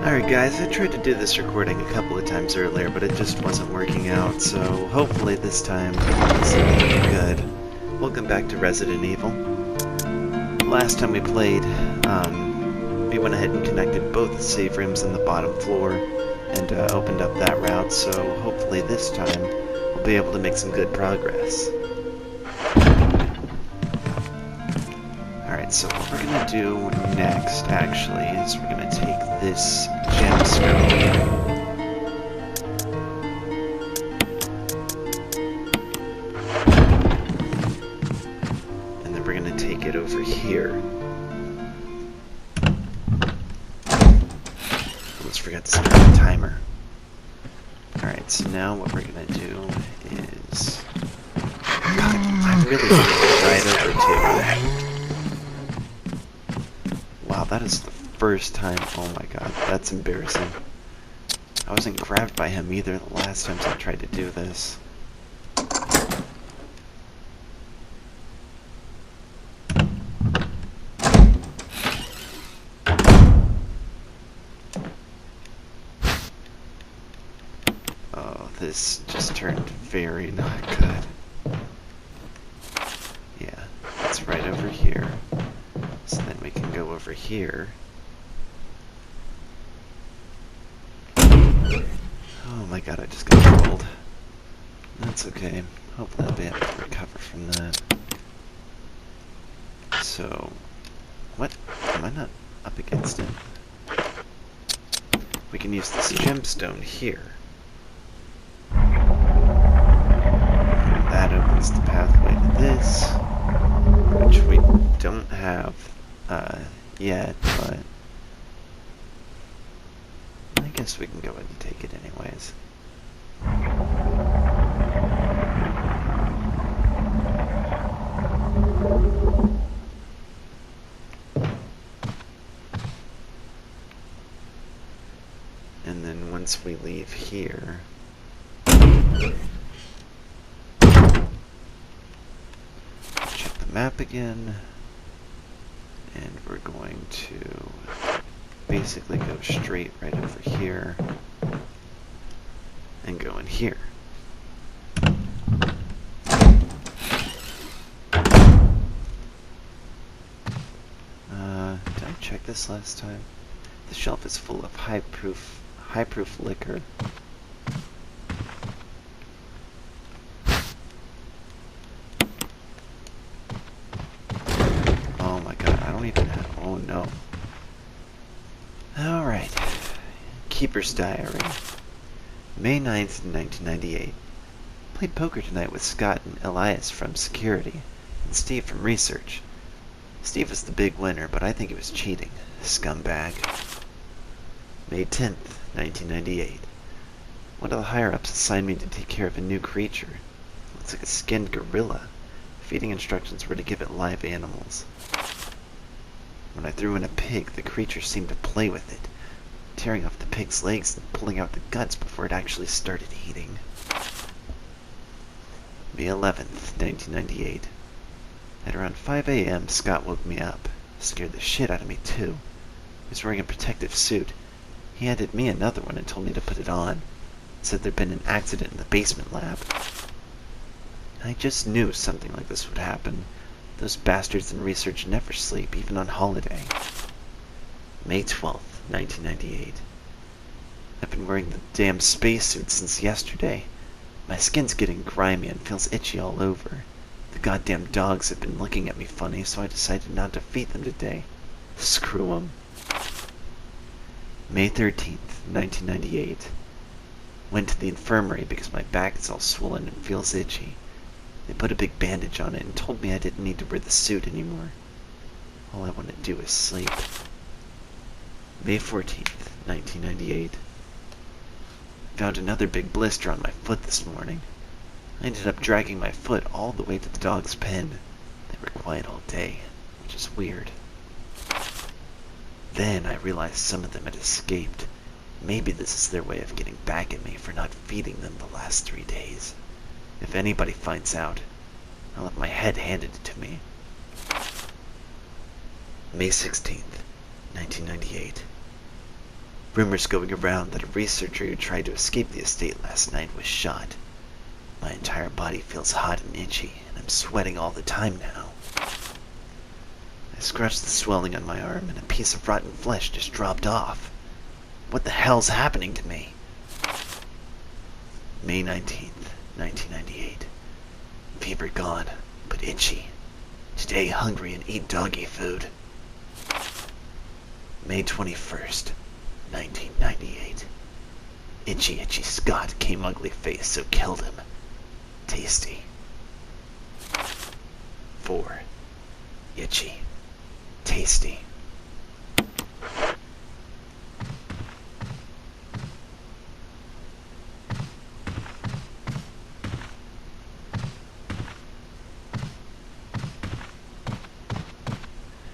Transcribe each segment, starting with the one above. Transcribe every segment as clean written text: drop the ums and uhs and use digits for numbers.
Alright guys, I tried to do this recording a couple of times earlier, but it just wasn't working out, so hopefully this time it's good. Welcome back to Resident Evil. Last time we played, we went ahead and connected both the save rooms on the bottom floor and opened up that route, so hopefully this time we'll be able to make some good progress. Alright, so what we're going to do next, actually, is we're going to take this gemstone. And then we're going to take it over here. Almost forgot to start the timer. Alright, so now what we're going to do is... God, I really right over to... Wow, that is the first time. Oh my god, that's embarrassing. I wasn't grabbed by him either the last times I tried to do this. Oh, this just turned very not good. Yeah, it's right over here. So then we can go over here. Oh my god, I just got rolled. That's okay. Hopefully I'll be able to recover from that. So, what? Am I not up against it? We can use this gemstone here. That opens the pathway to this, which we don't have yet, but I guess we can go ahead and take it anyways. And then once we leave here, check the map again. And we're going to basically go straight right over here and go in here. Did I check this last time? The shelf is full of high-proof liquor. Oh my god, I don't even have... Oh no. Alright. Keeper's Diary. May 9th, 1998. Played poker tonight with Scott and Elias from Security, and Steve from Research. Steve was the big winner, but I think he was cheating. Scumbag. May 10th, 1998. One of the higher-ups assigned me to take care of a new creature. Looks like a skinned gorilla. Feeding instructions were to give it live animals. When I threw in a pig, the creature seemed to play with it, tearing off the pig's legs and pulling out the guts before it actually started eating. May 11th, 1998. At around 5 a.m., Scott woke me up. Scared the shit out of me, too. He was wearing a protective suit. He handed me another one and told me to put it on. Said there'd been an accident in the basement lab. I just knew something like this would happen. Those bastards in Research never sleep, even on holiday. May 12th, 1998. I've been wearing the damn spacesuit since yesterday. My skin's getting grimy and feels itchy all over. The goddamn dogs have been looking at me funny, so I decided not to feed them today. Screw 'em. May 13th, 1998. Went to the infirmary because my back is all swollen and feels itchy. They put a big bandage on it and told me I didn't need to wear the suit anymore. All I want to do is sleep. May 14th, 1998. Found another big blister on my foot this morning. I ended up dragging my foot all the way to the dog's pen. They were quiet all day, which is weird. Then I realized some of them had escaped. Maybe this is their way of getting back at me for not feeding them the last 3 days. If anybody finds out, I'll have my head handed to me. May 16th, 1998. Rumors going around that a researcher who tried to escape the estate last night was shot. My entire body feels hot and itchy, and I'm sweating all the time now. I scratched the swelling on my arm, and a piece of rotten flesh just dropped off. What the hell's happening to me? May 19th, 1998. Fever gone, but itchy. Today hungry and eat doggy food. May 21st, 1998. Itchy Scott came ugly face, so killed him. Tasty. 4. Itchy. Tasty.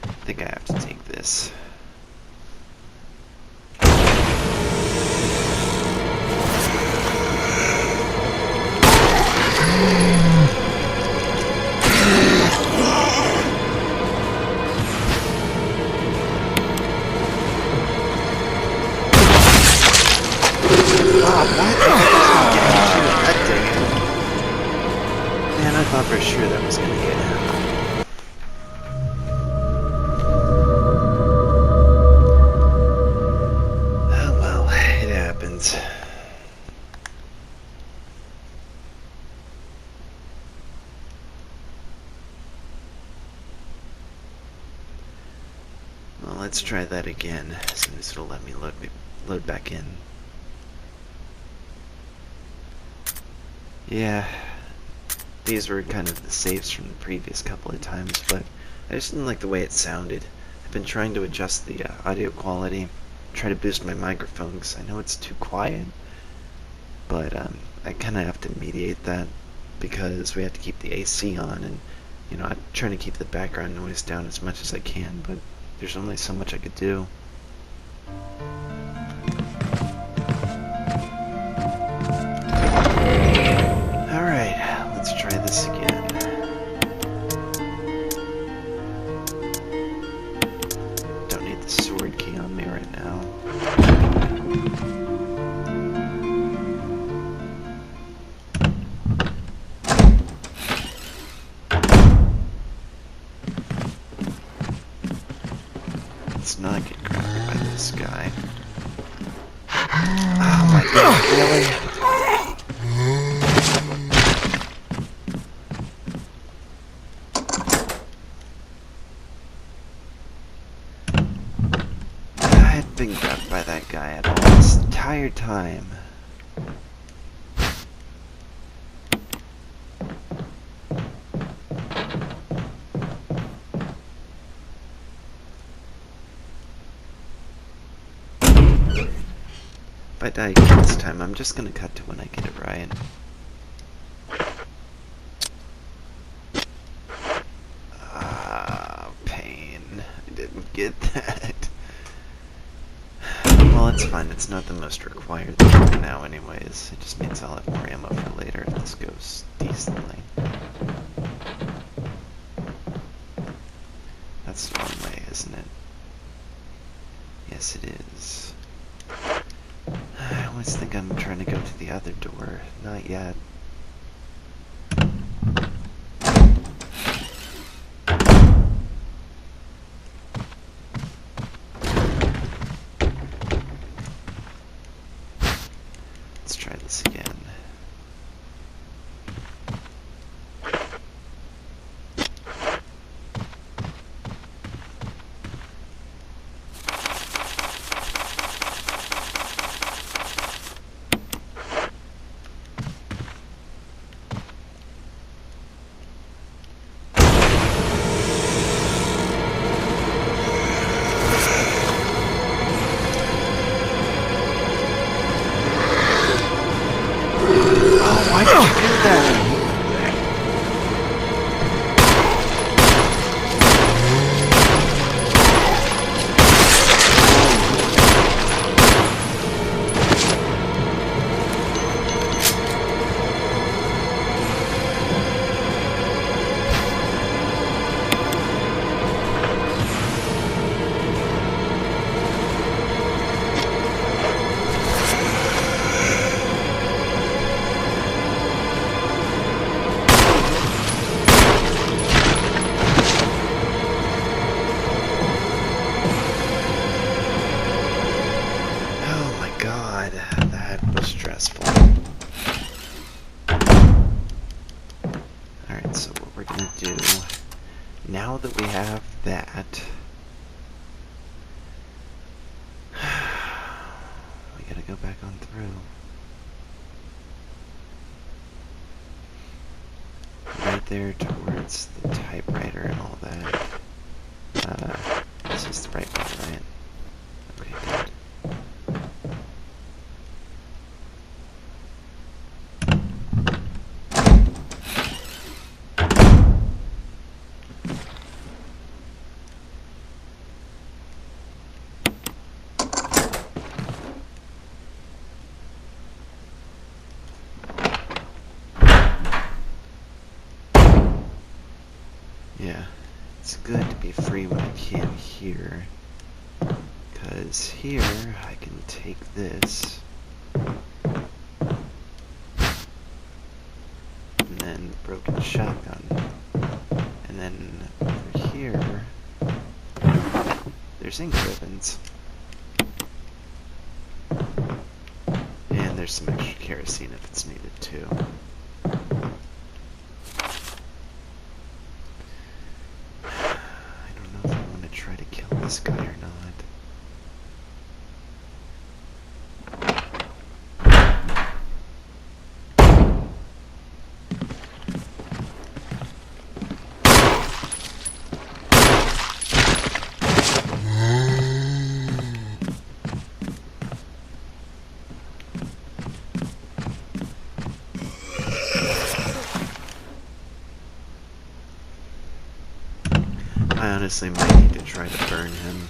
I think I have to take this. Man, I thought for sure that was gonna get him. Oh well, it happens. Well, let's try that again, as soon as it'll let me load back in. Yeah, these were kind of the saves from the previous couple of times, but I just didn't like the way it sounded. I've been trying to adjust the audio quality, try to boost my microphone, because I know it's too quiet, but I kind of have to mediate that, because we have to keep the AC on, and you know, I'm trying to keep the background noise down as much as I can, but there's only so much I could do. Let's try this again. Don't need the sword key on me right now. Let's not get corrupted by this guy. Oh my god, really? Been grabbed by that guy at all this entire time. If I die again this time, I'm just gonna cut to when I get it right. Ah, pain. I didn't get that. Well, it's fine. It's not the most required thing for now anyways. It just means I'll have more ammo for later if this goes decently. That's the wrong way, isn't it? Yes, it is. I always think I'm trying to go to the other door. Not yet. Let's try this again. that we have that, we gotta go back on through. Right there towards the typewriter and all that. This is the right one, right? Okay, good. Yeah, it's good to be free when I can here, because here I can take this, and then broken shotgun, and then over here, there's ink ribbons, and there's some extra kerosene if it's needed too. Try to kill this guy or not. I honestly might need to try to burn him.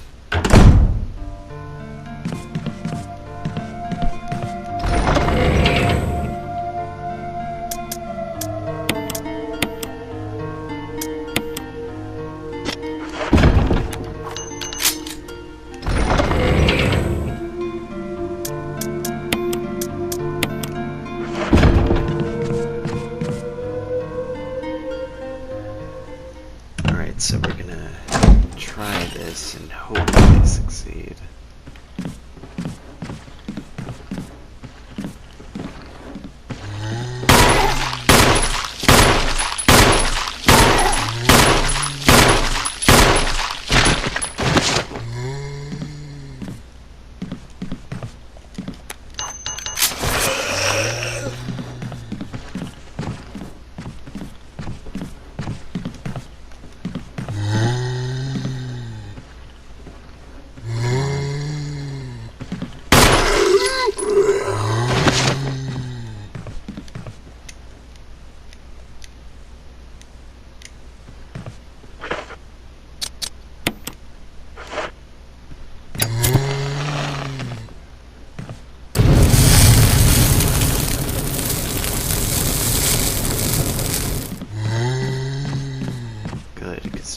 Alright, so we're gonna try this and hopefully succeed.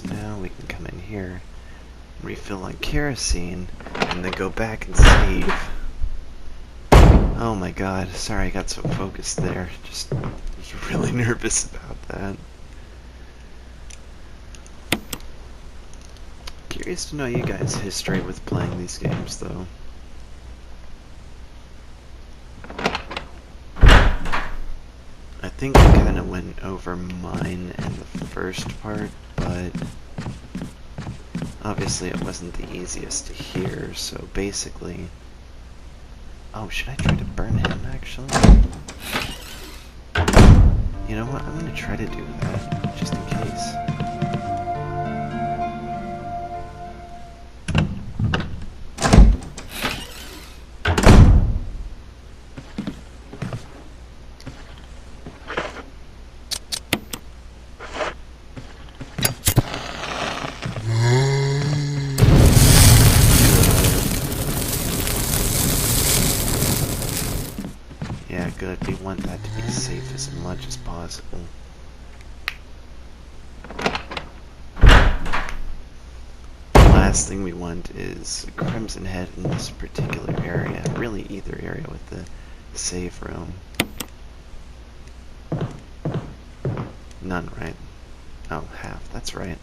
Now we can come in here, refill on kerosene, and then go back and save. Oh my god, sorry I got so focused there. Just was really nervous about that. Curious to know you guys' history with playing these games though. I think I kind of went over mine in the first part, but obviously it wasn't the easiest to hear, so basically... Oh, should I try to burn him, actually? You know what, I'm gonna try to do that, just in case. Yeah, good. We want that to be safe as much as possible. Last thing we want is a Crimson Head in this particular area. Really, either area with the save room. None, right? Oh, half. That's right.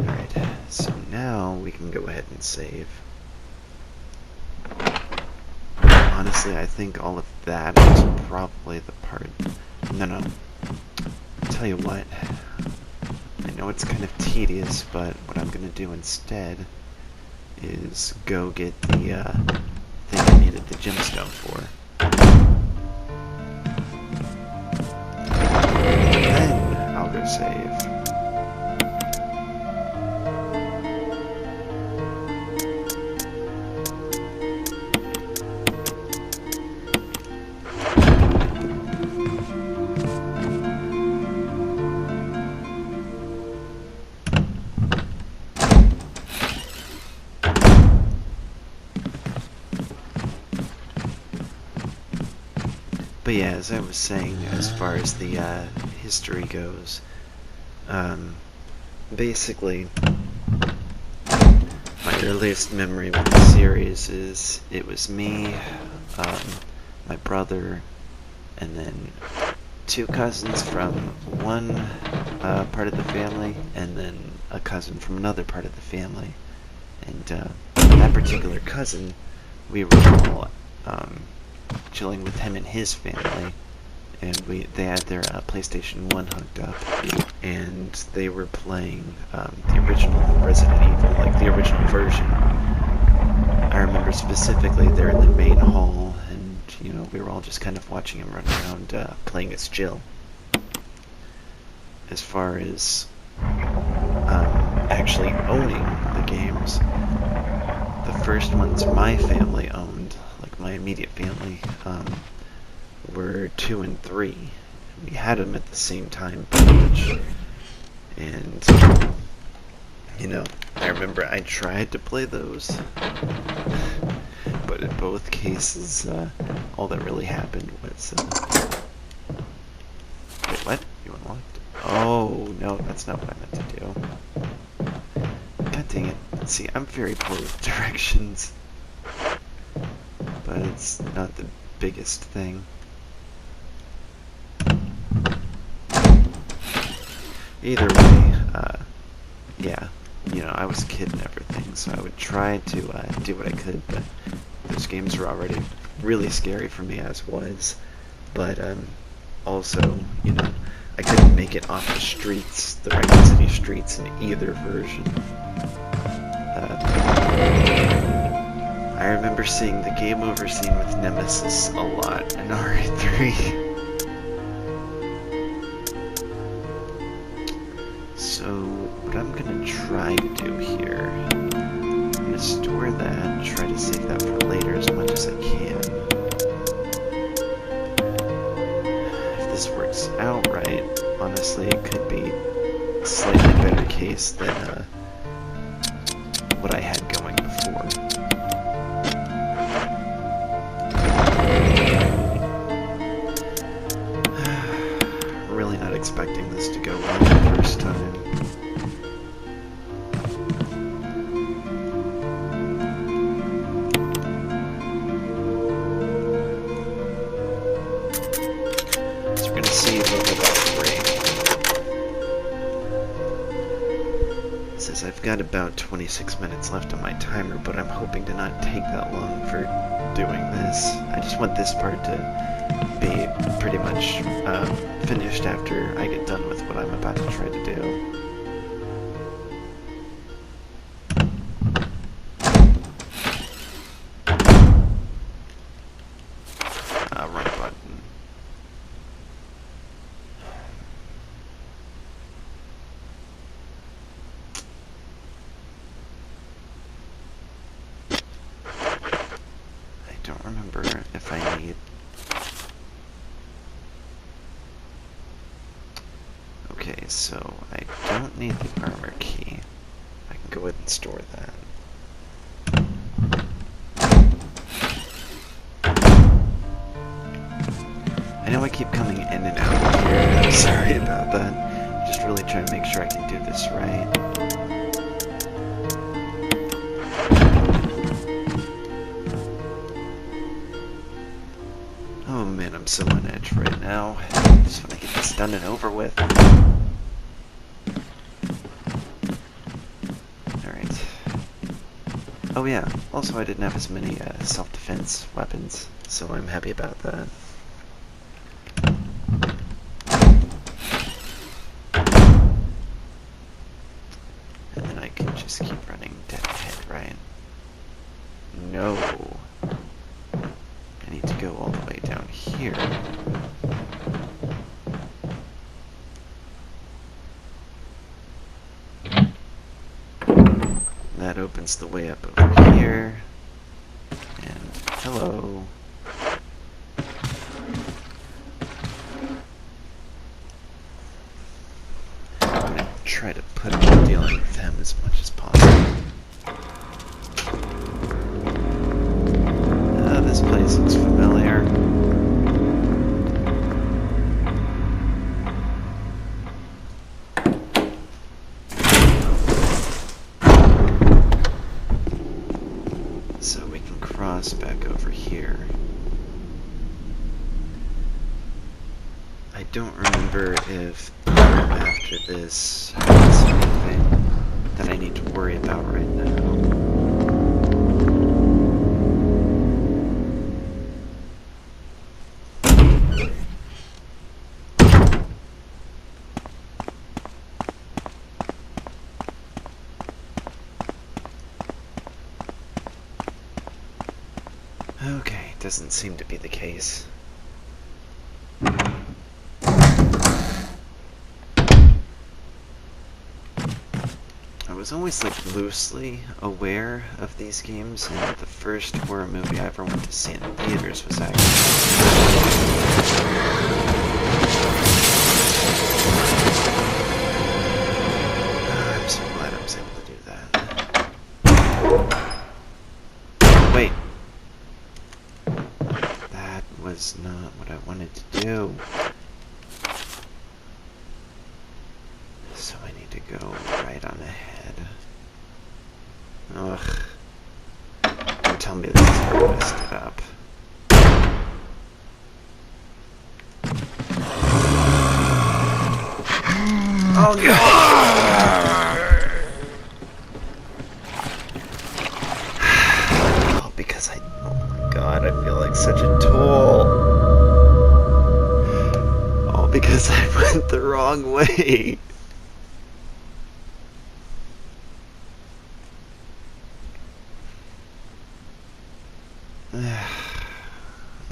Alright, so now we can go ahead and save. Honestly, I think all of that is probably the part... No. Tell you what. I know it's kind of tedious, but what I'm gonna do instead is go get the thing I needed the gemstone for. And then I'll go save. But yeah, as I was saying, as far as the history goes, basically, my earliest memory with the series is it was me, my brother, and then two cousins from one part of the family, and then a cousin from another part of the family. And that particular cousin, we were all chilling with him and his family, and they had their PlayStation 1 hooked up, and they were playing the original Resident Evil, like the original version. I remember specifically they're in the main hall, and you know, we were all just kind of watching him run around playing as Jill. As far as actually owning the games, the first ones my family owned, like my immediate family, were 2 and 3. We had them at the same time, pretty much. And, you know, I remember I tried to play those, but in both cases, all that really happened was, wait, what? You unlocked? Oh, no, that's not what I meant to do. God dang it. See, I'm very poor with directions, but it's not the biggest thing. Either way, yeah, you know, I was a kid and everything, so I would try to do what I could, but those games were already really scary for me as was. But also, you know, I couldn't make it off the streets, the Raccoon City streets, in either version. I remember seeing the game over scene with Nemesis a lot in RE3. So, what I'm gonna try to do here, I'm gonna store that, try to save that for later as much as I can. If this works out right, honestly, it could be a slightly better case than what I had going before. Really not expecting this to go well the first time. So we're going to save over about 3. It says I've got about 26 minutes left on my timer, but I'm hoping to not take that long for doing this. I just want this part to be pretty much finished after I get done with what I'm about to try to do. Wrong button. I don't remember if I need... Okay, so I don't need the armor key. I can go ahead and store that. I know I keep coming in and out of here, I'm sorry about that. Just really trying to make sure I can do this right. Oh man, I'm so on edge right now. I just want to get this done and over with. Alright. Oh yeah, also I didn't have as many self-defense weapons, so I'm happy about that. no. I need to go all the way down here. That opens the way up over here. And hello. I'm gonna try to put off dealing with them as much as possible. This place looks familiar. So we can cross back over here. I don't remember if after this there's anything that I need to worry about right now. Okay, doesn't seem to be the case. I was always like loosely aware of these games, and the first horror movie I ever went to see in theaters was actually... I'm so glad I was able to do that. Wait. That was not what I wanted to do. So I need to go right on ahead. Ugh. Don't tell me this is where I messed it up. Oh god! Oh, because oh my god, I feel like such a tool. All because I went the wrong way.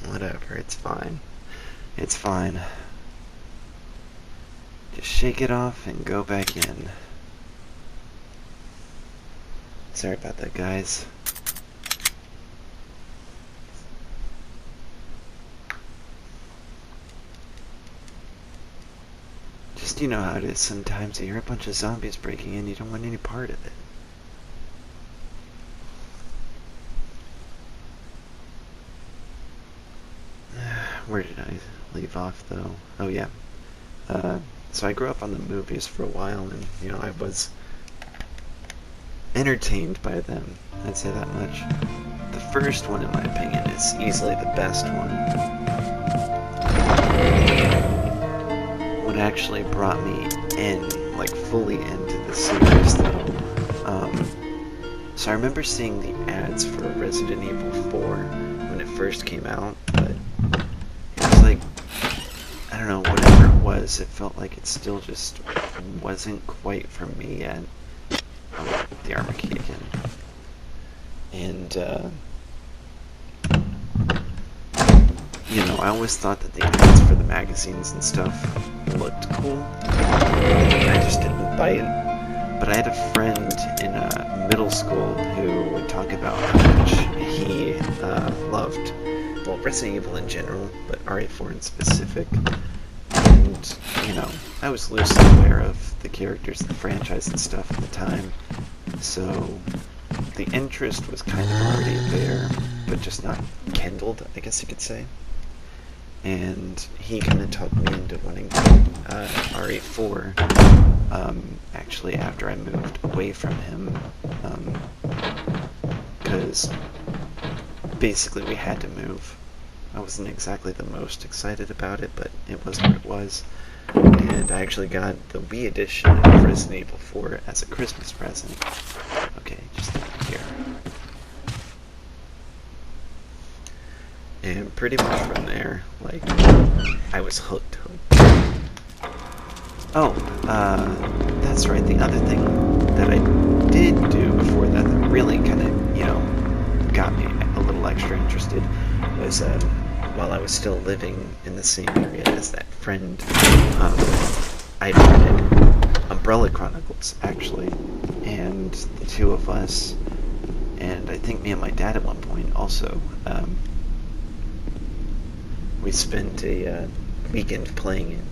Whatever, it's fine. It's fine. Just shake it off and go back in. Sorry about that, guys. Just, you know how it is sometimes. You hear a bunch of zombies breaking in, you don't want any part of it. Where did I leave off, though? Oh, yeah. So I grew up on the movies for a while, and, you know, I was entertained by them. I'd say that much. The first one, in my opinion, is easily the best one. What actually brought me in, like, fully into the series, though, so I remember seeing the ads for Resident Evil 4 when it first came out, but like, I don't know, whatever it was, it felt like it still just wasn't quite for me yet. Oh, the armor key again. And, you know, I always thought that the ads for the magazines and stuff looked cool. I just didn't buy it. But I had a friend in middle school who would talk about how much he loved, well, Resident Evil in general, but RE4 in specific. And, you know, I was loosely aware of the characters of the franchise and stuff at the time, so the interest was kind of already there, but just not kindled, I guess you could say. And he kind of talked me into wanting RE4, actually after I moved away from him, because basically we had to move. I wasn't exactly the most excited about it, but it was what it was. And I actually got the Wii edition of Resident Evil 4 as a Christmas present. Okay, just here. And pretty much from there, like, I was hooked. Oh, that's right, the other thing that I did do before that that really kind of, you know, got me extra interested was while I was still living in the same area as that friend, I rented Umbrella Chronicles, actually, and the two of us, and I think me and my dad at one point also, we spent a weekend playing it,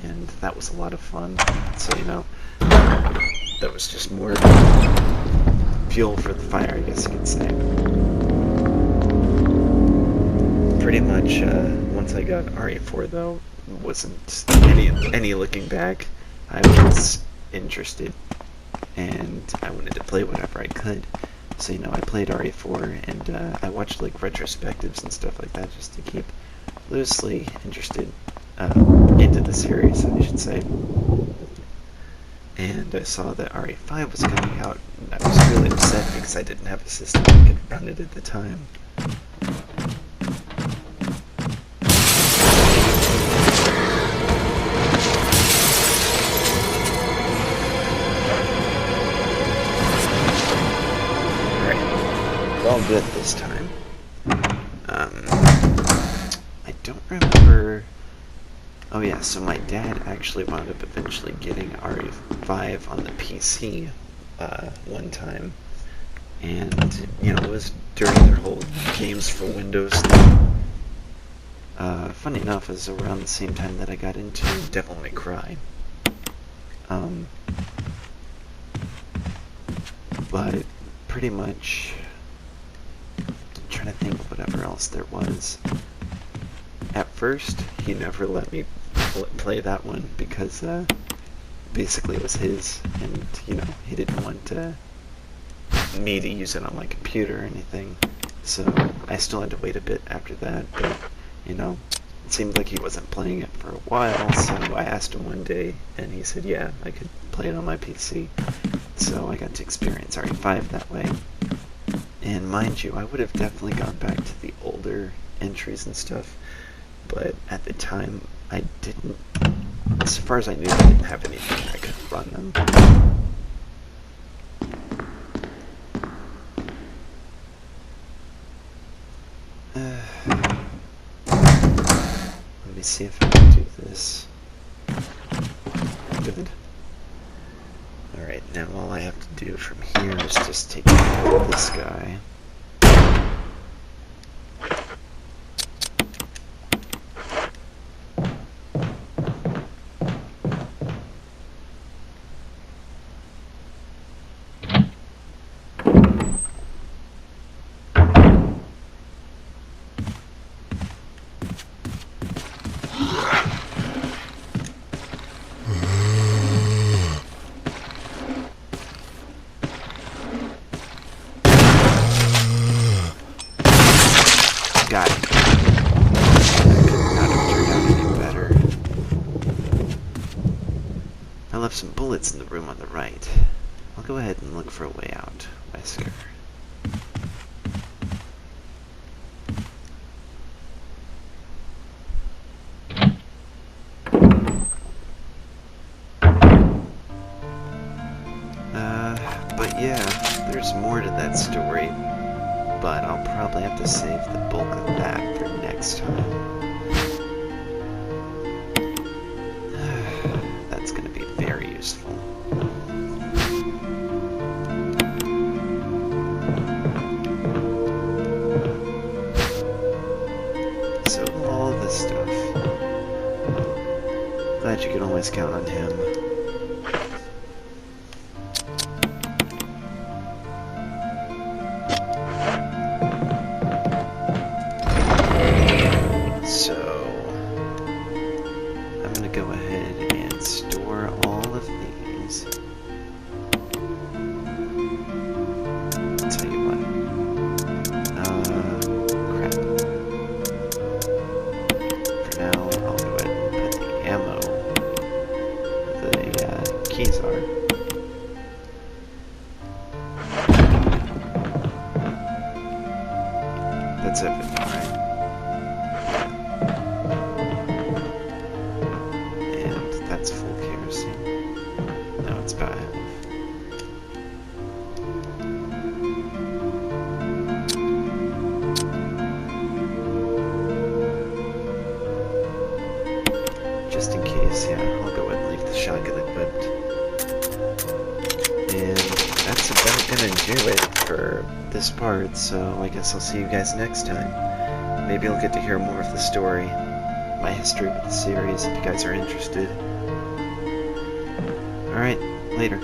and that was a lot of fun. So, you know, that was just more fuel for the fire, I guess you could say. Pretty much, once I got RE4, though, wasn't any looking back. I was interested, and I wanted to play whatever I could. So, you know, I played RE4, and I watched, like, retrospectives and stuff like that just to keep loosely interested into the series, I should say. And I saw that RE5 was coming out, and I was really upset because I didn't have a system that could run it at the time. All good this time. I don't remember. Oh yeah, so my dad actually wound up eventually getting RE5 on the PC one time, and you know, it was during their whole games for Windows thing. Funny enough, it was around the same time that I got into Devil May Cry. But pretty much, I'm trying to think of whatever else there was. At first, he never let me play that one because basically it was his, and you know, he didn't want me to use it on my computer or anything. So I still had to wait a bit after that, but you know, it seemed like he wasn't playing it for a while, so I asked him one day, and he said, yeah, I could play it on my PC. So I got to experience RE5 that way. And mind you, I would have definitely gone back to the older entries and stuff, but at the time, I didn't, as far as I knew, I didn't have anything that could run them. Let me see if I can do this. Good. Alright, now all I have to do from here is just take care of this guy. Got it. That could not have turned out any better. I left some bullets in the room on the right. I'll go ahead and look for a way out, Wesker. But yeah, there's more to that story, but I'll probably have to save the bulk of that for next time. That's going to be very useful. So, all this stuff. Glad you can always count on him. Keys are. That's everything, right? And that's full kerosene. No, it's about half. gonna do it for this part, so I guess I'll see you guys next time. Maybe you'll get to hear more of the story, my history with the series, if you guys are interested. Alright, later.